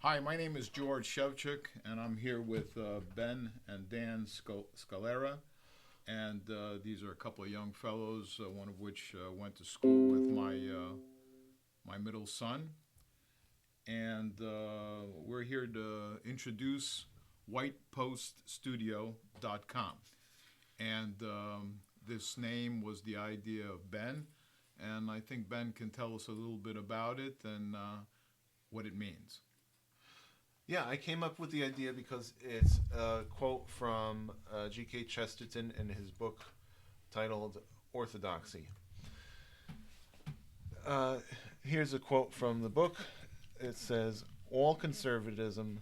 Hi, my name is George Shevchuk, and I'm here with Ben and Dan Scalera. And these are a couple of young fellows, one of which went to school with my middle son. And we're here to introduce WhitePostStudio.com. And this name was the idea of Ben. And I think Ben can tell us a little bit about it and what it means. Yeah, I came up with the idea because it's a quote from G.K. Chesterton in his book titled Orthodoxy. Uh, Here's a quote from the book. It says, "All conservatism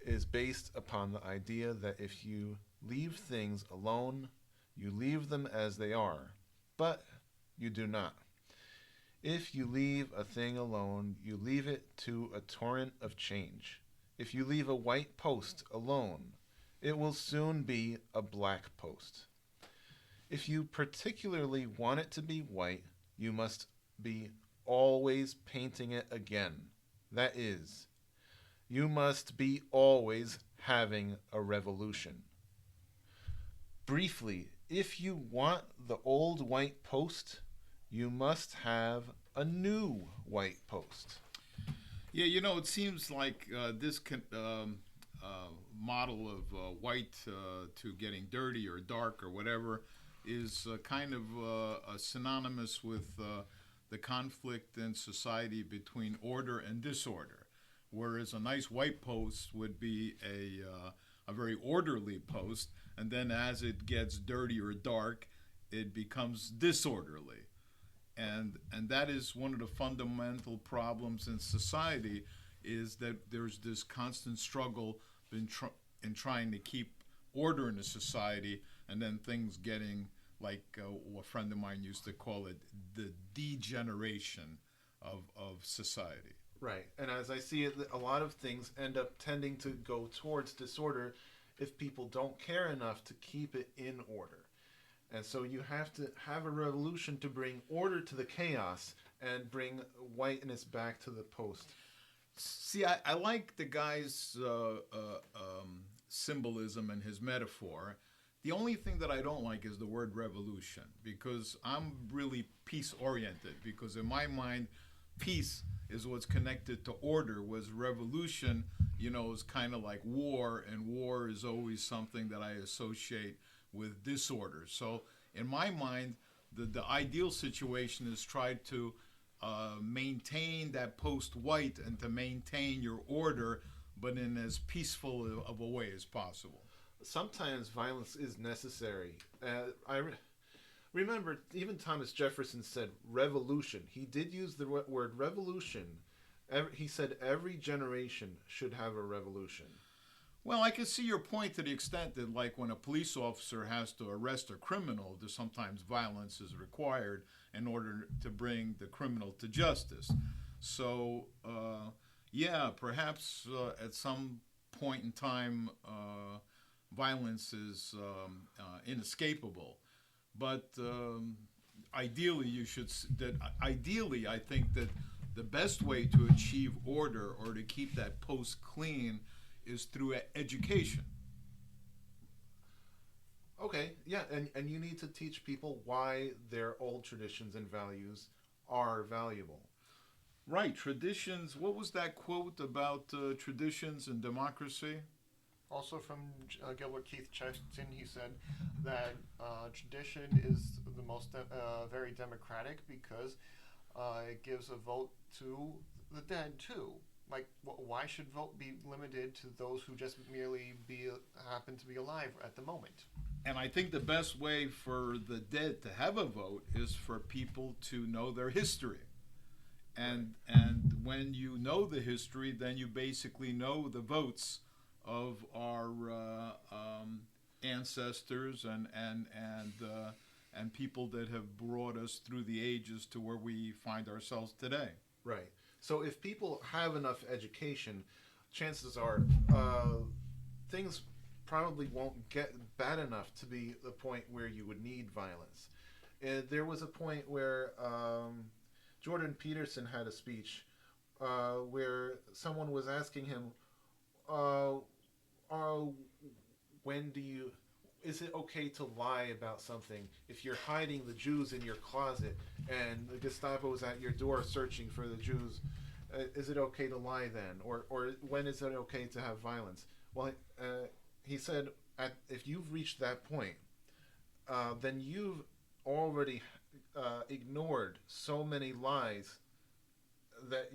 is based upon the idea that if you leave things alone, you leave them as they are, but you do not. If you leave a thing alone, you leave it to a torrent of change. If you leave a white post alone, it will soon be a black post. If you particularly want it to be white, you must be always painting it again. That is, you must be always having a revolution. Briefly, if you want the old white post, you must have a new white post." Yeah, it seems like this model of white to getting dirty or dark or whatever is kind of synonymous with the conflict in society between order and disorder. Whereas a nice white post would be a very orderly post, and then as it gets dirty or dark, it becomes disorderly. And that is one of the fundamental problems in society is that there's this constant struggle in trying to keep order in the society, and then things getting like a friend of mine used to call it the degeneration of society. Right. And as I see it, a lot of things end up tending to go towards disorder if people don't care enough to keep it in order. And so you have to have a revolution to bring order to the chaos and bring whiteness back to the post. See, I like the guy's symbolism and his metaphor. The only thing that I don't like is the word revolution because I'm really peace oriented. Because in my mind, peace is what's connected to order, whereas revolution, is kind of like war, and war is always something that I associate with disorder. So in my mind, the ideal situation is try to maintain that post-white and to maintain your order, but in as peaceful of a way as possible. Sometimes violence is necessary. Remember, even Thomas Jefferson said revolution. He did use the word revolution. He said every generation should have a revolution. Well, I can see your point to the extent that, like, when a police officer has to arrest a criminal, there's sometimes violence is required in order to bring the criminal to justice. So, yeah, perhaps at some point in time, violence is inescapable. But ideally, ideally, I think that the best way to achieve order or to keep that post clean is through education. Okay, yeah, and you need to teach people why their old traditions and values are valuable. Right, traditions. What was that quote about traditions and democracy? Also from Gilbert Keith Chesterton, he said that tradition is the most very democratic because it gives a vote to the dead too. Like, why should vote be limited to those who just merely happen to be alive at the moment? And I think the best way for the dead to have a vote is for people to know their history. And when you know the history, then you basically know the votes of our ancestors and people that have brought us through the ages to where we find ourselves today. Right. So if people have enough education, chances are things probably won't get bad enough to be the point where you would need violence. And there was a point where Jordan Peterson had a speech where someone was asking him, uh, uh, when do you? Is it okay to lie about something if you're hiding the Jews in your closet and the Gestapo is at your door searching for the Jews? Is it okay to lie then, or when is it okay to have violence? Well, he said, if you've reached that point, then you've already ignored so many lies that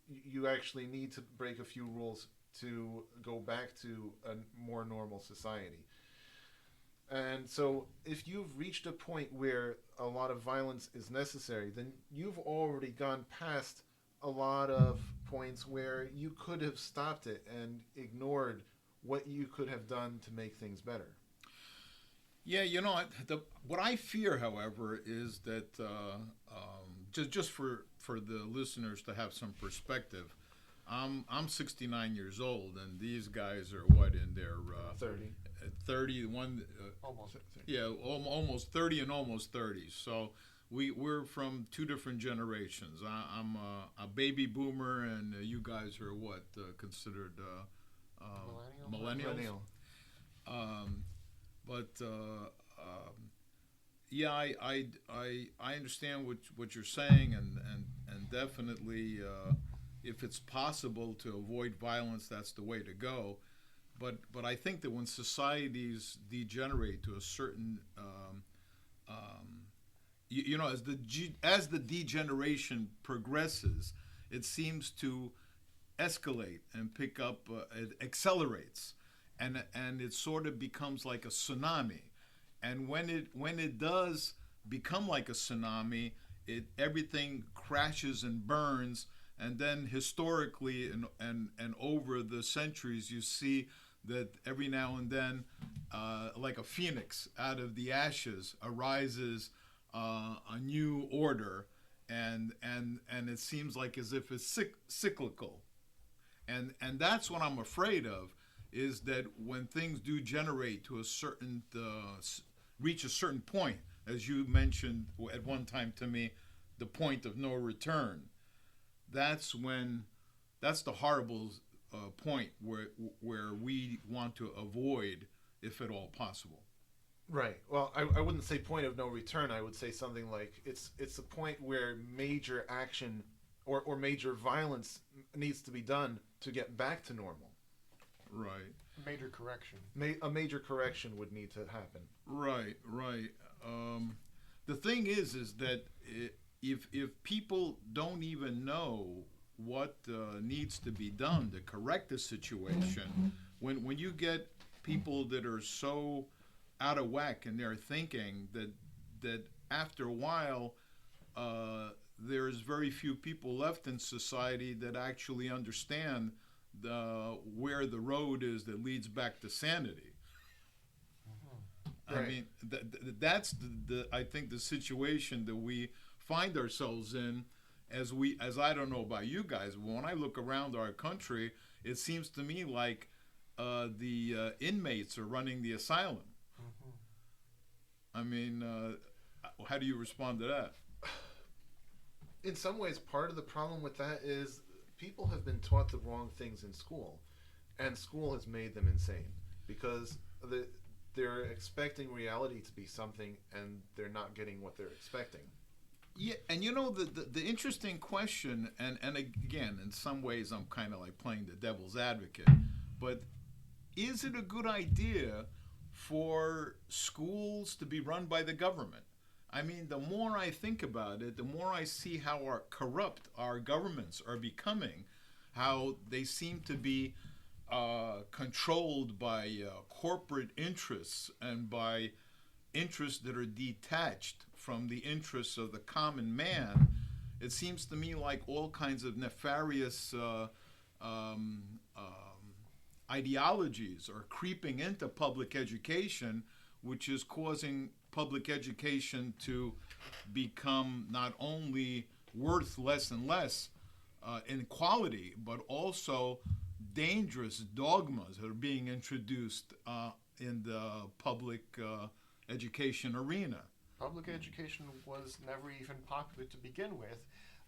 you actually need to break a few rules to go back to a more normal society. And so, if you've reached a point where a lot of violence is necessary, then you've already gone past a lot of points where you could have stopped it and ignored what you could have done to make things better. Yeah, what I fear, however, is that just for the listeners to have some perspective, I'm 69 years old, and these guys are what in their 30. 30, one, Almost. yeah, almost 30 and almost 30. So we're from two different generations. I'm a baby boomer, and you guys are what considered millennials. Millennial. But yeah, I understand what you're saying, and definitely if it's possible to avoid violence, that's the way to go. But I think that when societies degenerate to a certain as the degeneration progresses, it seems to escalate and pick up. It accelerates, and it sort of becomes like a tsunami. And when it does become like a tsunami, everything crashes and burns. And then historically and over the centuries, you see that every now and then, like a phoenix out of the ashes, arises a new order, and it seems like as if it's cyclical, and that's what I'm afraid of, is that when things do generate to a certain reach a certain point, as you mentioned at one time to me, the point of no return. That's the horrible point where we want to avoid, if at all possible. Right. Well, I wouldn't say point of no return. I would say something like it's a point where major action or major violence needs to be done to get back to normal. Right. Major correction. A major correction would need to happen. Right. The thing is that if people don't even know what needs to be done to correct the situation, when you get people that are so out of whack in their thinking that after a while there's very few people left in society that actually understand where the road is that leads back to sanity. Right. I mean, that's I think the situation that we find ourselves in, as I don't know about you guys, but when I look around our country, it seems to me like the inmates are running the asylum. I mean, how do you respond to that? In some ways, part of the problem with that is people have been taught the wrong things in school, and school has made them insane because they're expecting reality to be something, and they're not getting what they're expecting. Yeah, and the interesting question, and again, in some ways, I'm kind of like playing the devil's advocate, but is it a good idea for schools to be run by the government? I mean, the more I think about it, the more I see how corrupt our governments are becoming, how they seem to be controlled by corporate interests and by interests that are detached from the interests of the common man. It seems to me like all kinds of nefarious ideologies are creeping into public education, which is causing public education to become not only worth less and less in quality, but also dangerous dogmas that are being introduced in the public education arena. Public education was never even popular to begin with.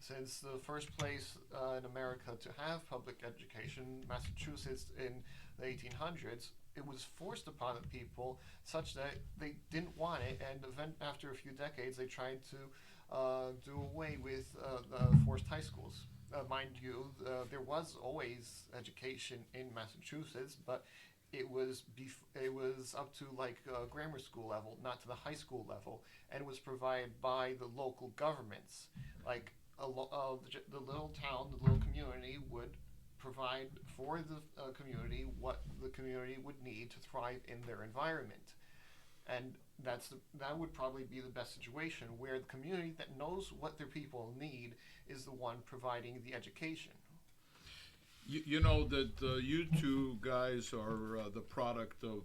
Since the first place in America to have public education, Massachusetts in the 1800s, it was forced upon the people such that they didn't want it, and after a few decades, they tried to do away with forced high schools. Mind you, there was always education in Massachusetts, but it was up to like grammar school level, not to the high school level, and it was provided by the local governments. Like the little town, the little community would provide for the community what the community would need to thrive in their environment, and that would probably be the best situation where the community that knows what their people need is the one providing the education. You know that you two guys are the product of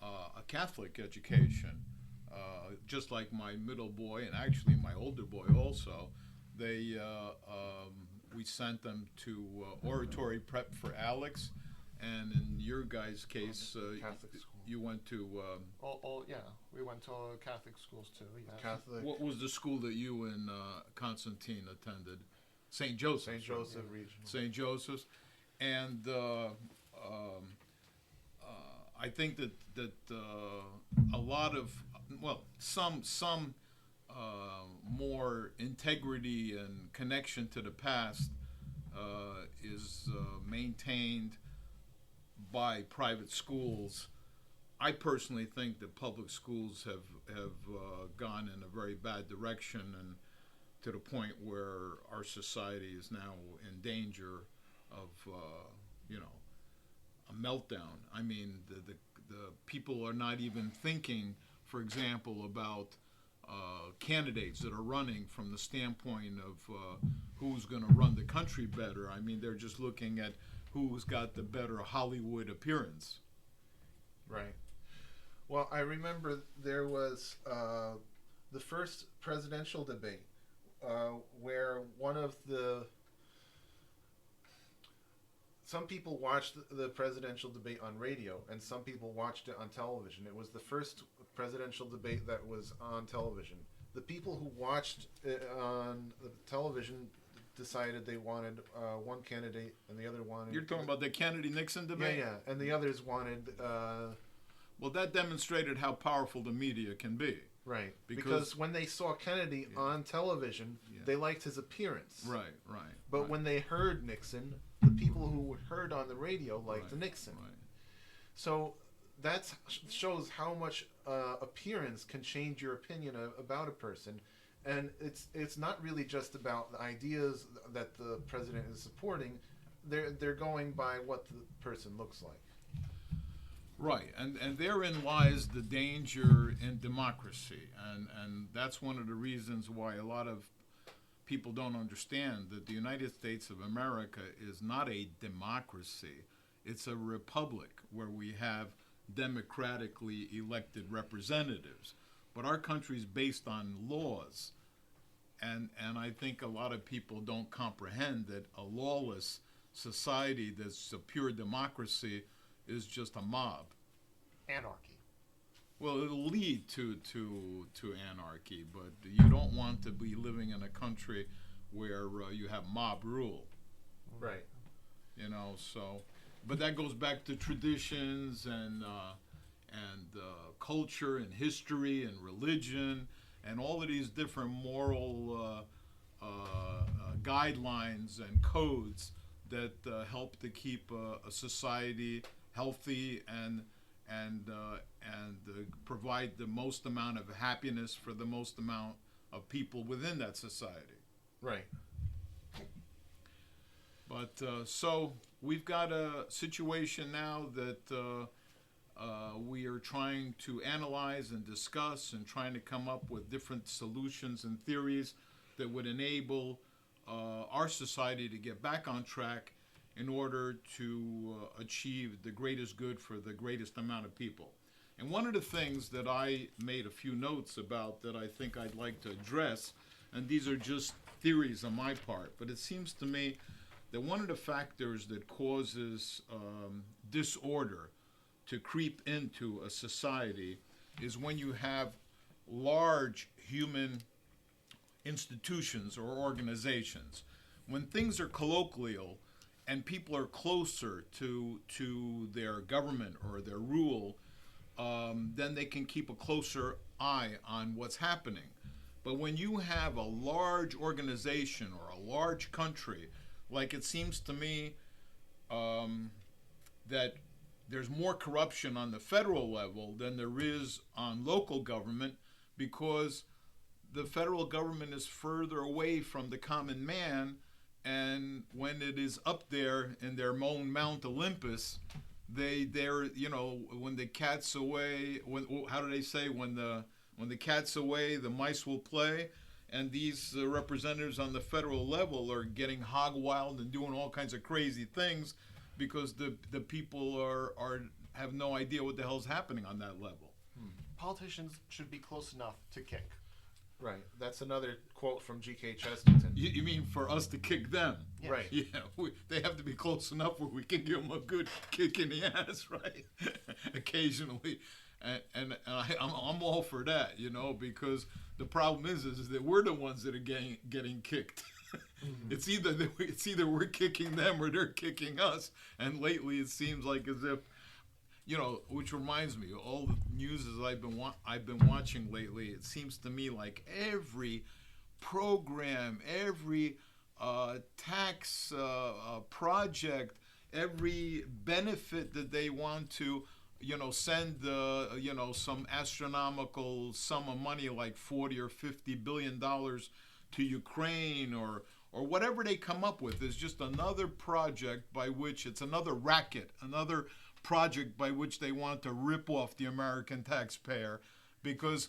a Catholic education, just like my middle boy and actually my older boy also. They we sent them to oratory prep for Alex, and in your guys' case, Catholic school. you went to. Yeah, we went to Catholic schools too. Yeah. Catholic. What was the school that you and Constantine attended? St. Joseph. St. Joseph Regional. St. Joseph's, and I think that a lot of some more integrity and connection to the past is maintained by private schools. I personally think that public schools have gone in a very bad direction, and to the point where our society is now in danger of a meltdown. I mean, the people are not even thinking, for example, about candidates that are running from the standpoint of who's going to run the country better. I mean, they're just looking at who's got the better Hollywood appearance. Right. Well, I remember there was the first presidential debate where some people watched the presidential debate on radio and some people watched it on television. It was the first presidential debate that was on television. The people who watched it on the television decided they wanted one candidate and the other wanted... You're talking about the Kennedy-Nixon debate? Yeah, and the others wanted... well, that demonstrated how powerful the media can be. Right, because when they saw Kennedy on television, they liked his appearance. Right. But right. when they heard Nixon, the people who heard on the radio liked the Nixon. Right. So that shows how much appearance can change your opinion about a person. And it's not really just about the ideas that the president is supporting. They're going by what the person looks like. Right, and therein lies the danger in democracy, and that's one of the reasons why a lot of people don't understand that the United States of America is not a democracy. It's a republic where we have democratically elected representatives. But our country is based on laws, and I think a lot of people don't comprehend that a lawless society that's a pure democracy is just a mob. Anarchy. Well, it'll lead to anarchy, but you don't want to be living in a country where you have mob rule. Right. You know, so, but that goes back to traditions and culture and history and religion and all of these different moral guidelines and codes that help to keep a society healthy and provide the most amount of happiness for the most amount of people within that society. Right. But so we've got a situation now that we are trying to analyze and discuss and trying to come up with different solutions and theories that would enable our society to get back on track in order to achieve the greatest good for the greatest amount of people. And one of the things that I made a few notes about that I think I'd like to address, and these are just theories on my part, but it seems to me that one of the factors that causes disorder to creep into a society is when you have large human institutions or organizations. When things are colloquial and people are closer to their government or their rule, then they can keep a closer eye on what's happening. But when you have a large organization or a large country, like it seems to me that there's more corruption on the federal level than there is on local government, because the federal government is further away from the common man, and when it is up there in their own Mount Olympus, they're when the cat's away, how do they say, when the cat's away the mice will play, and these representatives on the federal level are getting hog wild and doing all kinds of crazy things because the people have no idea what the hell's happening on that level. Politicians should be close enough to kick. Right. That's another quote from G.K. Chesterton. You mean for us to kick them? Yes. Right. Yeah, they have to be close enough where we can give them a good kick in the ass, right? Occasionally, and I'm all for that, because the problem is that we're the ones that are getting kicked. Mm-hmm. It's either we're kicking them or they're kicking us, and lately it seems like as if, which reminds me, all the news I've been watching lately, it seems to me like every program, every tax project, every benefit that they want to, send some astronomical sum of money like 40 or 50 billion dollars to Ukraine or whatever they come up with is just another project by which it's another racket, another project by which they want to rip off the American taxpayer, because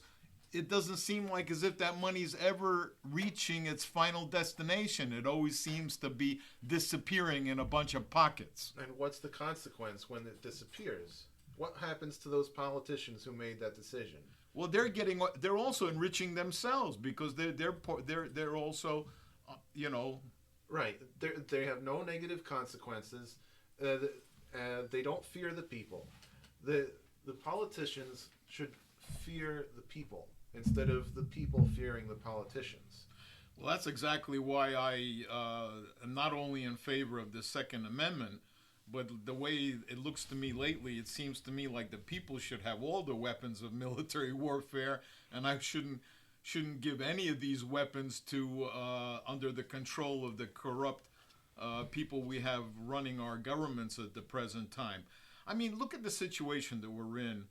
it doesn't seem like as if that money's ever reaching its final destination. It always seems to be disappearing in a bunch of pockets. And what's the consequence when it disappears? What happens to those politicians who made that decision? Well, they're also enriching themselves because they're also, Right. They have no negative consequences. They don't fear the people. The politicians should fear the people instead of the people fearing the politicians. Well, that's exactly why I am not only in favor of the Second Amendment, but the way it looks to me lately, it seems to me like the people should have all the weapons of military warfare, and I shouldn't give any of these weapons to under the control of the corrupt people we have running our governments at the present time. I mean, look at the situation that we're in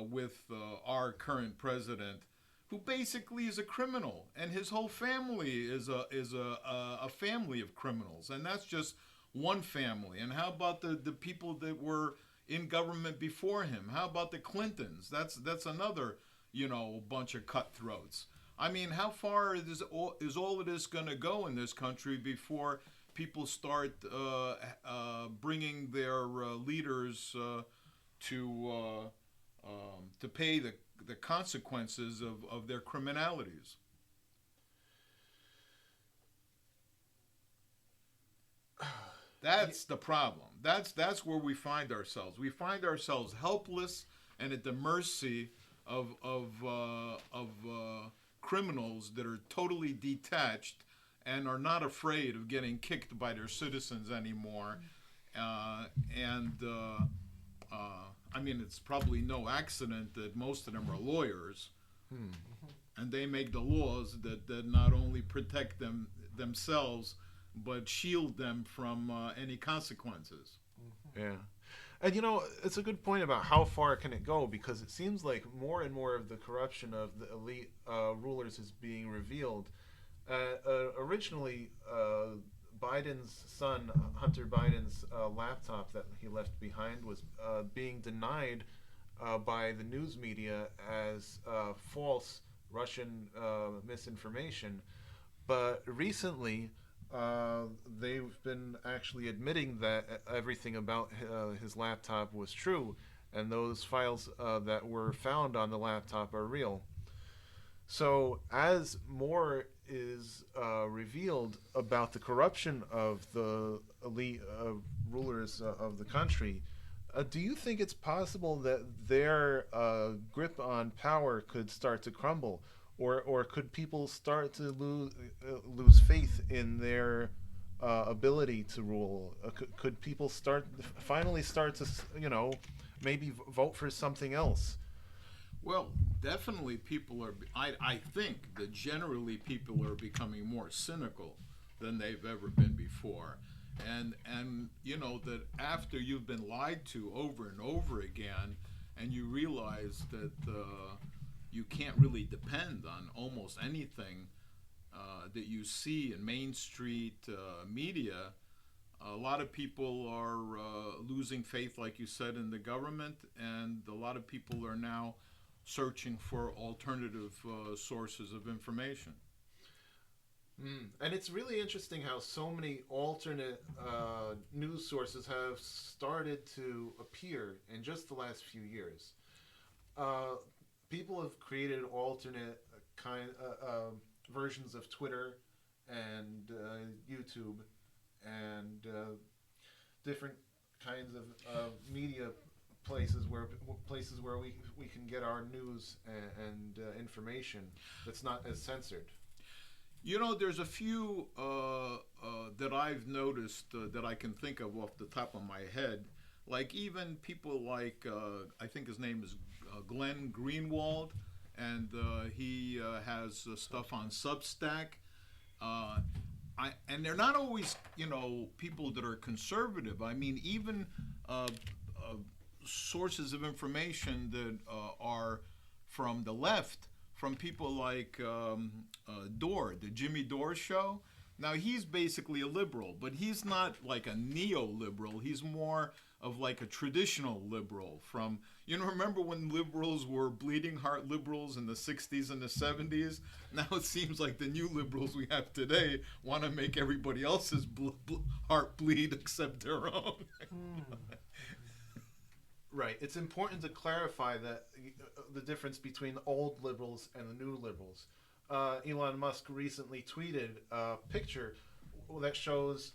with our current president, who basically is a criminal, and his whole family is a family of criminals, and that's just one family. And how about the people that were in government before him? How about the Clintons? That's another bunch of cutthroats. I mean, how far is all of this going to go in this country before people start bringing their leaders to pay the consequences of their criminalities? That's the problem. That's where we find ourselves. We find ourselves helpless and at the mercy of criminals that are totally detached and are not afraid of getting kicked by their citizens anymore. I mean, it's probably no accident that most of them are lawyers, and they make the laws that not only protect themselves, but shield them from any consequences. Yeah. And it's a good point about how far can it go, because it seems like more and more of the corruption of the elite rulers is being revealed. Originally, Biden's son, Hunter Biden's laptop that he left behind was being denied by the news media as false Russian misinformation. But recently, they've been actually admitting that everything about his laptop was true, and those files that were found on the laptop are real. So as more is revealed about the corruption of the elite rulers of the country, do you think it's possible that their grip on power could start to crumble? or could people start to lose faith in their ability to rule? Could people finally start to maybe vote for something else? Well, definitely people are. I think that generally people are becoming more cynical than they've ever been before, and that after you've been lied to over and over again, and you realize that you can't really depend on almost anything that you see in Main Street media. A lot of people are losing faith, like you said, in the government, and a lot of people are now searching for alternative sources of information. And it's really interesting how so many alternate news sources have started to appear in just the last few years. People have created alternate versions of Twitter and YouTube and different kinds of media places where we can get our news and information that's not as censored. There's a few that I've noticed that I can think of off the top of my head. Like even people like, I think his name is Glenn Greenwald, and he has stuff on Substack. And they're not always, people that are conservative. I mean, even sources of information that are from the left, from people like Dore, the Jimmy Dore show. Now, he's basically a liberal, but he's not like a neoliberal. He's more of like a traditional liberal from, remember when liberals were bleeding heart liberals in the 60s and the 70s? Now it seems like the new liberals we have today want to make everybody else's heart bleed except their own. Right. It's important to clarify that the difference between the old liberals and the new liberals. Elon Musk recently tweeted a picture that shows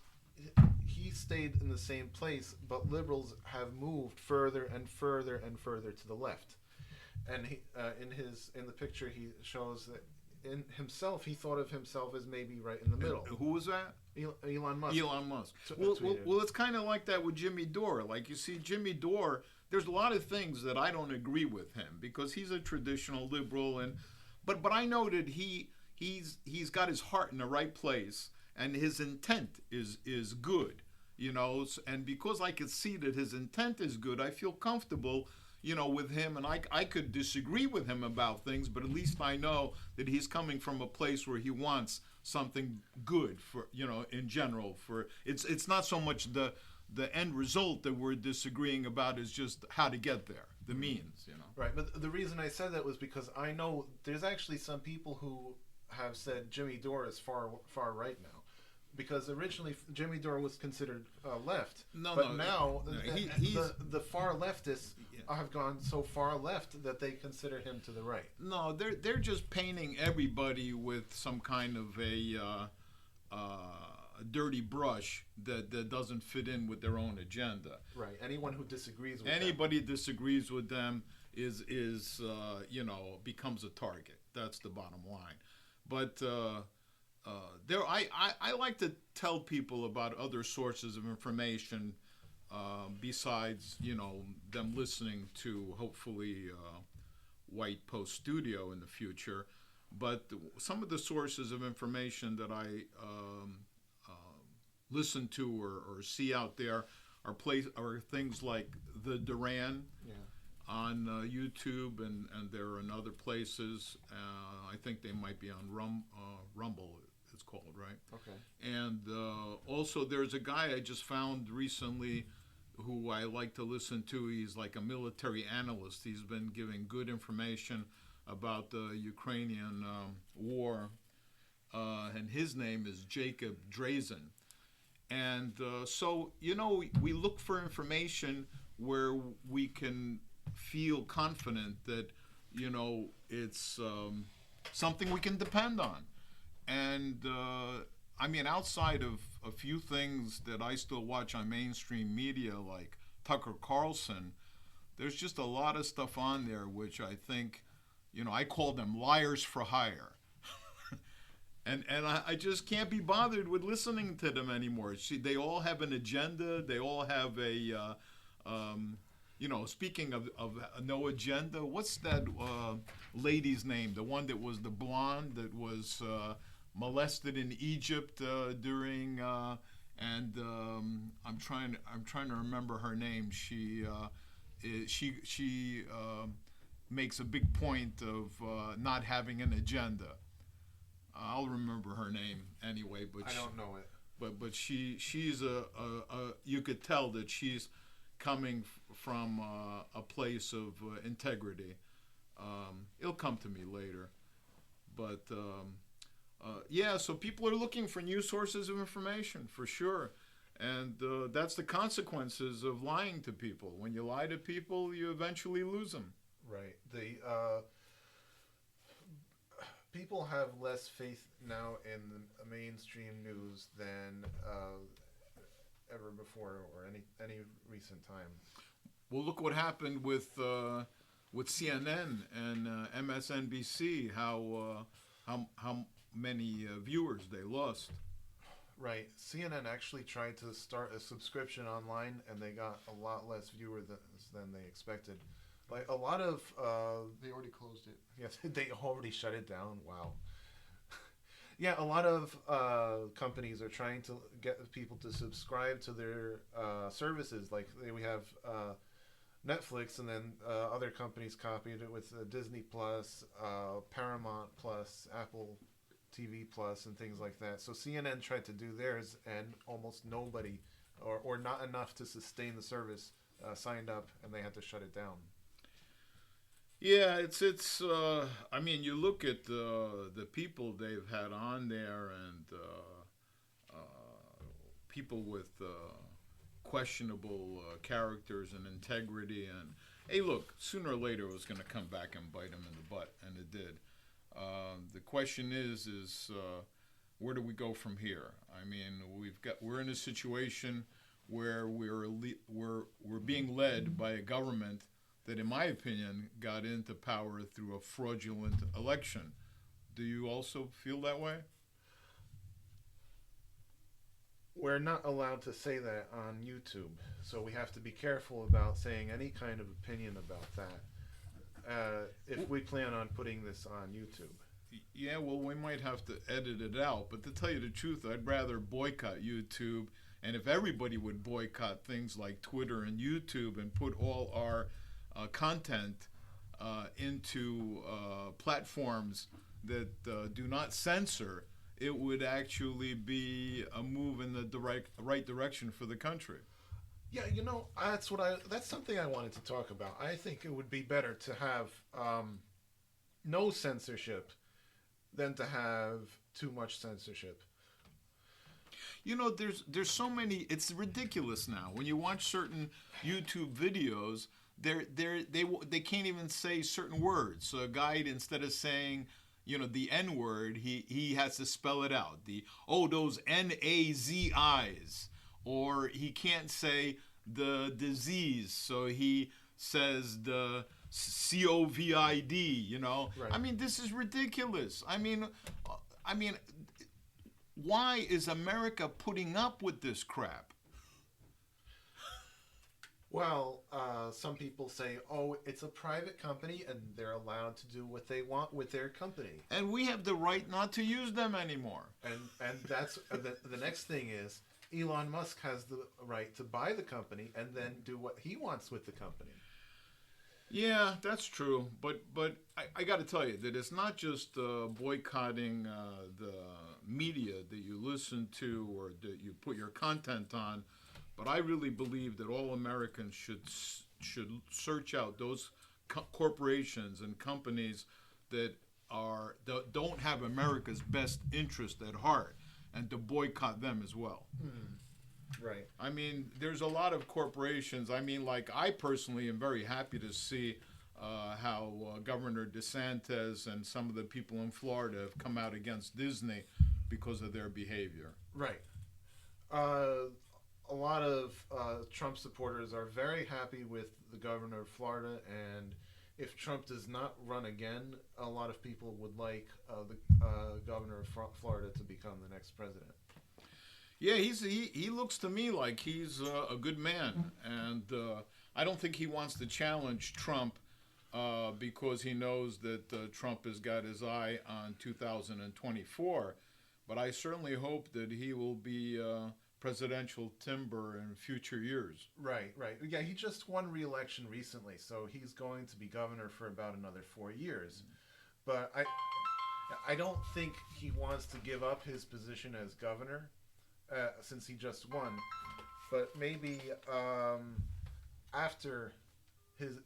he stayed in the same place, but liberals have moved further and further and further to the left. And he, in the picture, he shows that in himself, he thought of himself as maybe right in the middle. Who was that? Elon Musk. Elon Musk. Well, it's kind of like that with Jimmy Dore. Like, you see, Jimmy Dore, there's a lot of things that I don't agree with him because he's a traditional liberal, but I know that he's got his heart in the right place and his intent is good, and because I could see that his intent is good, I feel comfortable, with him, and I could disagree with him about things, but at least I know that he's coming from a place where he wants something good for, in general. For it's not so much the end result that we're disagreeing about, is just how to get there, the means, Right, but the reason I said that was because I know there's actually some people who have said Jimmy Dore is far right now. Because originally Jimmy Dore was considered left, but now the far leftists have gone so far left that they consider him to the right. No, they're just painting everybody with some kind of a dirty brush that doesn't fit in with their own agenda. Right. Anyone who disagrees with anybody disagrees with them is becomes a target. That's the bottom line. But I like to tell people about other sources of information besides them listening to hopefully White Post Studio in the future. But some of the sources of information that I listen to or see out there are things like the Duran on YouTube, and they're in other places. I think they might be on Rumble. It's called, right? Okay. And also there's a guy I just found recently who I like to listen to. He's like a military analyst. He's been giving good information about the Ukrainian war, and his name is Jacob Drazen. And so, we look for information where we can feel confident that, it's something we can depend on. And outside of a few things that I still watch on mainstream media like Tucker Carlson, there's just a lot of stuff on there which I think I call them liars for hire. And I just can't be bothered with listening to them anymore. They all have an agenda. They all have speaking of no agenda, what's that lady's name? The one that was the blonde that was molested in Egypt during, I'm trying to remember her name. She makes a big point of not having an agenda. I'll remember her name anyway, but I don't know it. But she's a you could tell that she's coming from a place of integrity. It'll come to me later, but so people are looking for new sources of information for sure, and that's the consequences of lying to people. When you lie to people, you eventually lose them. Right. People have less faith now in the mainstream news than ever before, or any recent time. Well, look what happened with CNN and MSNBC. How many viewers they lost. Right. CNN actually tried to start a subscription online, and they got a lot less viewers than they expected. Like a lot of They already closed it. yes, they already shut it down. Wow. Yeah, a lot of companies are trying to get people to subscribe to their services. Like we have Netflix, and then other companies copied it with Disney Plus, Paramount Plus, Apple TV Plus, and things like that. So CNN tried to do theirs, and almost nobody, or not enough to sustain the service, signed up, and they had to shut it down. Yeah, it's. I mean, you look at the people they've had on there, and people with questionable characters and integrity. And hey, look, sooner or later it was going to come back and bite them in the butt, and it did. The question is where do we go from here? I mean, we're in a situation where we're being led by a government that, in my opinion, got into power through a fraudulent election. Do you also feel that way? We're not allowed to say that on YouTube, so we have to be careful about saying any kind of opinion about that if we plan on putting this on YouTube. Yeah, well, we might have to edit it out, but to tell you the truth, I'd rather boycott YouTube, and if everybody would boycott things like Twitter and YouTube and put all our content into platforms that do not censor, it would actually be a move in the right direction for the country. Yeah, that's something I wanted to talk about. I think it would be better to have no censorship than to have too much censorship. There's so many. It's ridiculous now. When you watch certain YouTube videos, they can't even say certain words. So a guy, instead of saying the N word, he has to spell it out. Those NAZIs, or he can't say the disease, so he says the COVID. Right. I mean, this is ridiculous. I mean, why is America putting up with this crap? Well, some people say, it's a private company and they're allowed to do what they want with their company. And we have the right not to use them anymore. And that's the next thing is Elon Musk has the right to buy the company and then do what he wants with the company. Yeah, that's true. But I got to tell you that it's not just boycotting the media that you listen to or that you put your content on. But I really believe that all Americans should search out those corporations and companies that don't have America's best interest at heart, and to boycott them as well. Right. I mean, there's a lot of corporations. I mean, like, I personally am very happy to see how Governor DeSantis and some of the people in Florida have come out against Disney because of their behavior. Right. A lot of Trump supporters are very happy with the governor of Florida, and if Trump does not run again, a lot of people would like the governor of Florida to become the next president. Yeah, he looks to me like he's a good man, and I don't think he wants to challenge Trump because he knows that Trump has got his eye on 2024. But I certainly hope that he will be presidential timber in future years. Right. Yeah, he just won re-election recently, so he's going to be governor for about another 4 years. But I don't think he wants to give up his position as governor since he just won. But maybe after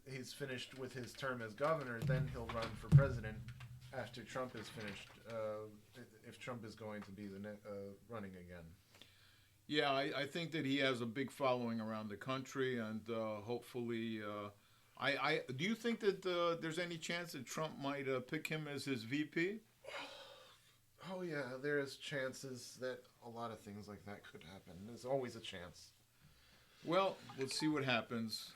he's finished with his term as governor, then he'll run for president after Trump is finished, if Trump is going to be running again. Yeah, I think that he has a big following around the country, and hopefully, do you think that there's any chance that Trump might pick him as his VP? Oh yeah, there's chances that a lot of things like that could happen. There's always a chance. Well, let's see what happens.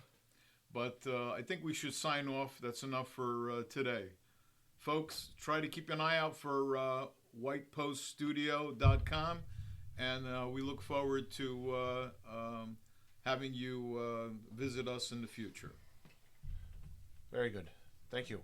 But I think we should sign off. That's enough for today. Folks, try to keep an eye out for whitepoststudio.com, and we look forward to having you visit us in the future. Very good. Thank you.